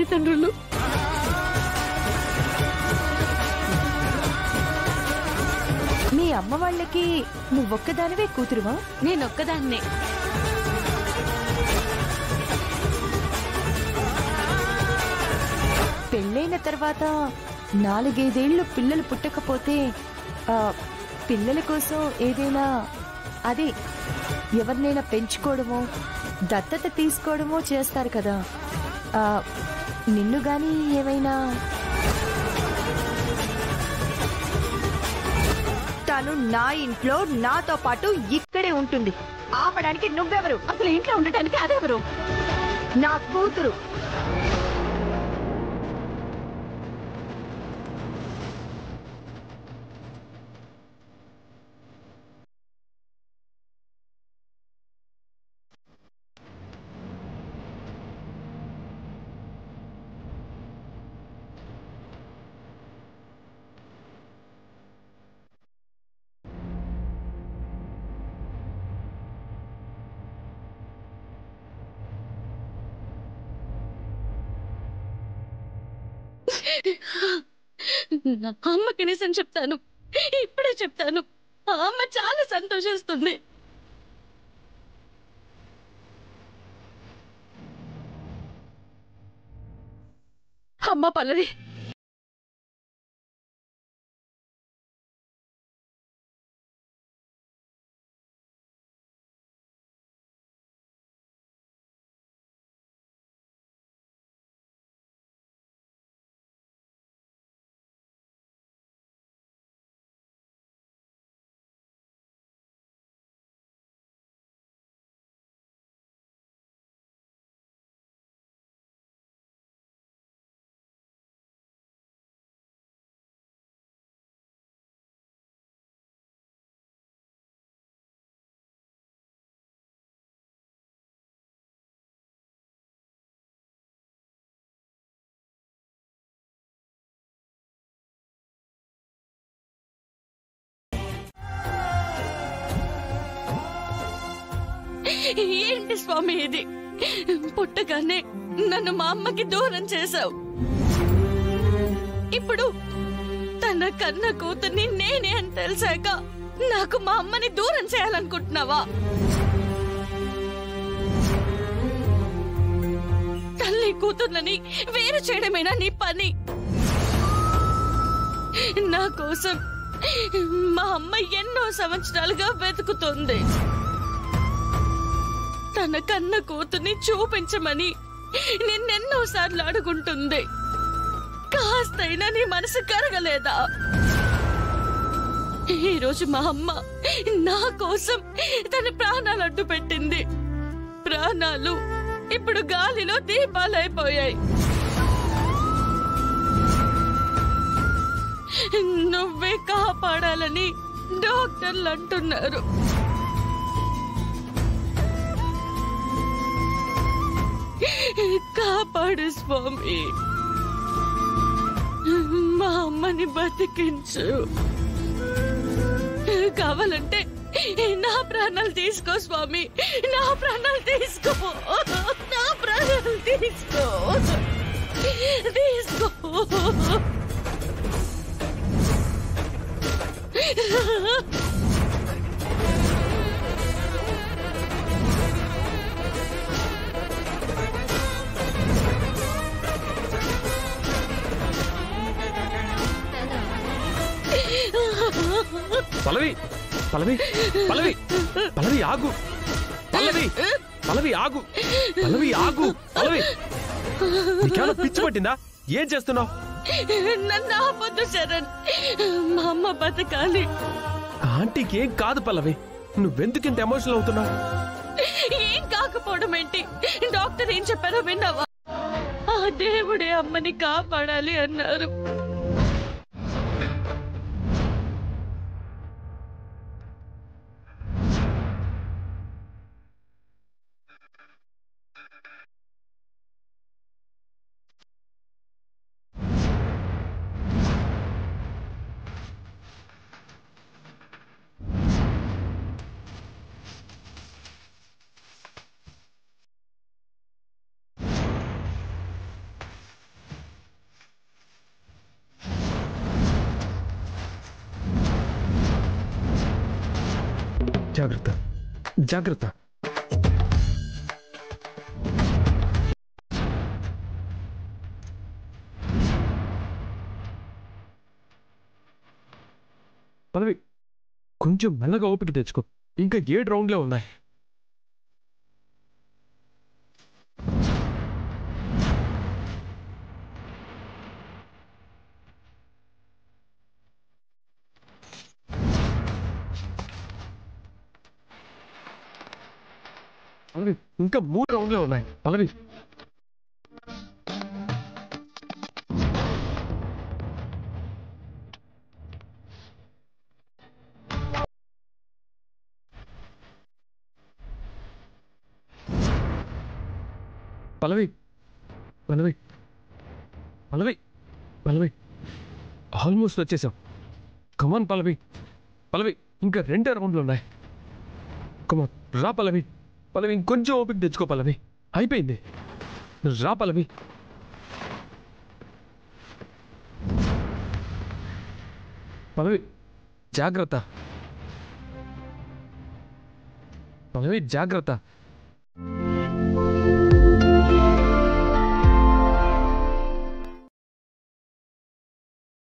తల్లిదండ్రులు. మీ అమ్మ వాళ్ళకి నువ్వొక్కదానివే కూతురువా? నేనొక్కదాన్నే. పెళ్ళైన తర్వాత 4-5 ఏళ్ళు పిల్లలు పుట్టకపోతే పిల్లల కోసం ఏదైనా అదే ఎవరినైనా పెంచుకోవడమో దత్తత తీసుకోవడమో చేస్తారు కదా. నిన్ను గాని ఏమైనా? తను నా ఇంట్లో నాతో పాటు ఇక్కడే ఉంటుంది. ఆపడానికి నువ్వెవరు? అసలు ఇంట్లో ఉండటానికి అదెవరు? నా కూతురు. అమ్మకి నిజం చెప్తాను, ఇప్పుడే చెప్తాను. అమ్మ చాలా సంతోషిస్తుంది. అమ్మ పల్లవి, ఏంటి స్వామి ఇది? పుట్టగానే నన్ను మా అమ్మకి దూరం చేశావు. ఇప్పుడు తన కన్న కూతుర్ని నేనే అని తెలిసాక నాకు మా అమ్మని దూరం చేయాలనుకుంటున్నావా? తల్లి కూతుర్లని వేరు చేయడమేనా నీ పని? నా కోసం మా అమ్మ ఎన్నో సంవత్సరాలుగా వెతుకుతోంది. తన కన్న కూతుర్ని చూపించమని నిన్నెన్నోసార్లు అడుగుంటుంది. కాస్తైనా నీ మనసు కరగలేదా? ఈరోజు మా అమ్మ నా కోసం తన ప్రాణాలు అడ్డు పెట్టింది. ప్రాణాలు ఇప్పుడు గాలిలో దీపాలైపోయాయి. నువ్వే కాపాడాలని డాక్టర్లు అంటున్నారు. కాపాడు స్వామి, మా అమ్మని బతికించు. కావాలంటే నా ప్రాణాలు తీసుకో స్వామి, నా ప్రాణాలు తీసుకో, నా ప్రాణాలు తీసుకో, తీసుకో. పల్లవి, పల్లవి, పల్లవి, పల్లవి ఆగు. పల్లవి, పల్లవి ఆగు. పల్లవి ఆగు. పల్లవి, నీకేమైనా పిచ్చి పట్టిందా? ఏం చేస్తున్నావు? నన్ను ఆపొద్దు శరణ్, మా అమ్మ బతకాలి. ఆంటీకి ఏం కాదు పల్లవి, నువ్వెందుకింత ఎమోషనల్ అవుతున్నావు? ఏం కాకపోవడం ఏంటి? డాక్టర్ ఏం చెప్పారో విన్నావా? ఆ దేవుడే అమ్మని కాపాడాలి అన్నారు. జాగ్రత్త జాగ్రత్త. పల్లవి కొంచెం మెల్లగా ఓపిక తెచ్చుకో. ఇంకా 7 రౌండ్లే ఉన్నాయి. పల్లవి ఇంకా 3 రౌండ్లే ఉన్నాయి. పల్లవి పల్లవి పల్లవి పల్లవి పల్లవి ఆల్మోస్ట్ వచ్చేసాం. కమాన్ పల్లవి. పల్లవి ఇంకా 2 రౌండ్లు ఉన్నాయి. కమాన్ రా పల్లవి. పల్లవి ఇంకొంచెం ఓపిక తెచ్చుకో పల్లవి. అయిపోయింది. రా పల్లవి. పల్లవి జాగ్రత్త. పల్లవి జాగ్రత్త.